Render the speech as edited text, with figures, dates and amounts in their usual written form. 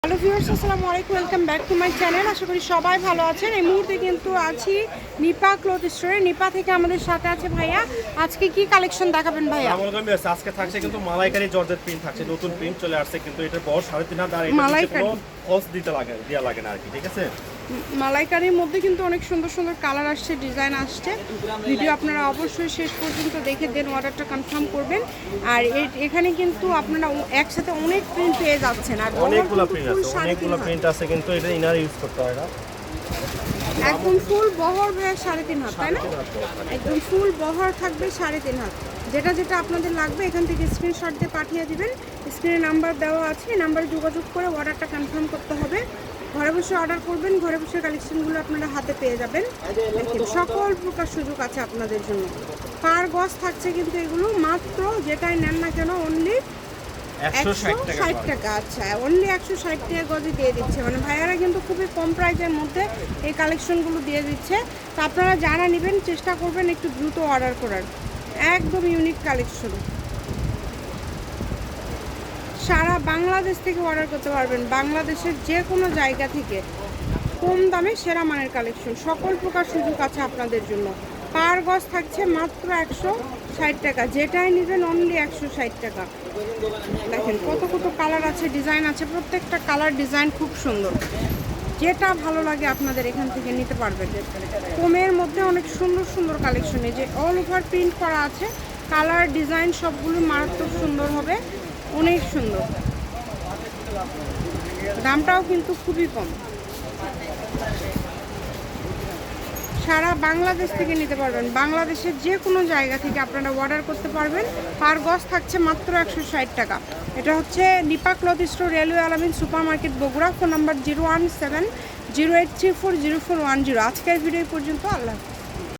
Hello viewers, আসসালামু আলাইকুম, welcome back to my channel. আশা করি সবাই ভালো আছেন। এই মুহূর্তে কিন্তু আছি নিপা ক্লথ স্টোরে। নিপা থেকে আমাদের সাথে আছে ভাইয়া। আজকে কি কালেকশন দেখাবেন ভাইয়া? আজকে থাকছে কিন্তু মালাইকারি জর্জেট প্রিন্ট থাকছে, নতুন প্রিন্ট চলে আসছে, কিন্তু এটার বড় 3.5 হাত আর এটা কোনো ফলস দেওয়া লাগে না আর কি, ঠিক আছে। মালাইকারির মধ্যে কিন্তু অনেক সুন্দর সুন্দর কালার আসছে, ডিজাইন আসছে। ভিডিও আপনারা অবশ্যই শেষ পর্যন্ত দেখে দেন, অর্ডারটা কনফার্ম করবেন। আর এখানে কিন্তু আপনারা একসাথে অনেক প্রিন্ট পেয়ে যাচ্ছেন। আর অনেকগুলো প্রিন্ট আছে কিন্তু এটা ইনার ইউজ করতে হয় না। একদম ফুল বহর ভাইয়া 3.5 হাত, তাই না? একদম ফুল বহর থাকবে 3.5 হাত। যেটা যেটা আপনাদের লাগবে এখান থেকে স্ক্রিনশট দিয়ে পাঠিয়ে দিবেন। স্ক্রিনে নাম্বার দেওয়া আছে, এই নাম্বারে যোগাযোগ করে অর্ডারটা কনফার্ম করতে হবে। ঘরে বসে অর্ডার করবেন, ঘরে বসে কালেকশনগুলো আপনারা হাতে পেয়ে যাবেন। দেখেন সকল প্রকার সুযোগ আছে আপনাদের জন্য। পার গজ থাকছে কিন্তু এগুলো মাত্র যেটাই নেন না কেন অনলি 160 টাকা। আচ্ছা, অনলি 160 টাকা গজে দিয়ে দিচ্ছে। মানে ভাইয়ারা কিন্তু খুবই কম প্রাইসের মধ্যে এই কালেকশনগুলো দিয়ে দিচ্ছে। তো আপনারা যারা নেবেন চেষ্টা করবেন একটু দ্রুত অর্ডার করার। একদম ইউনিক কালেকশন, সারা বাংলাদেশ থেকে অর্ডার করতে পারবেন। বাংলাদেশের যে কোনো জায়গা থেকে কম দামে সেরা মানের কালেকশন, সকল প্রকার সুযোগ আছে আপনাদের জন্য। পার গজ থাকছে মাত্র 160 টাকা, যেটাই নেবেন অনলি 160 টাকা। দেখেন কত কত কালার আছে, ডিজাইন আছে, প্রত্যেকটা কালার ডিজাইন খুব সুন্দর। যেটা ভালো লাগে আপনাদের এখান থেকে নিতে পারবেন। কমের মধ্যে অনেক সুন্দর সুন্দর কালেকশন, এই যে অল ওভার প্রিন্ট করা আছে, কালার ডিজাইন সবগুলো মারাত্মক সুন্দর হবে, অনেক সুন্দর। দামটাও কিন্তু খুবই কম। সারা বাংলাদেশ থেকে নিতে পারবেন, বাংলাদেশের যে কোনো জায়গা থেকে আপনারা অর্ডার করতে পারবেন। পার গজ থাকছে মাত্র 160 টাকা। এটা হচ্ছে নিপা ক্লথ স্টোর, রেলওয়ে আলামিন super market, Bogura. Phone number 01708340410। আজকের ভিডিও পর্যন্ত। আল্লাহ হাফেজ।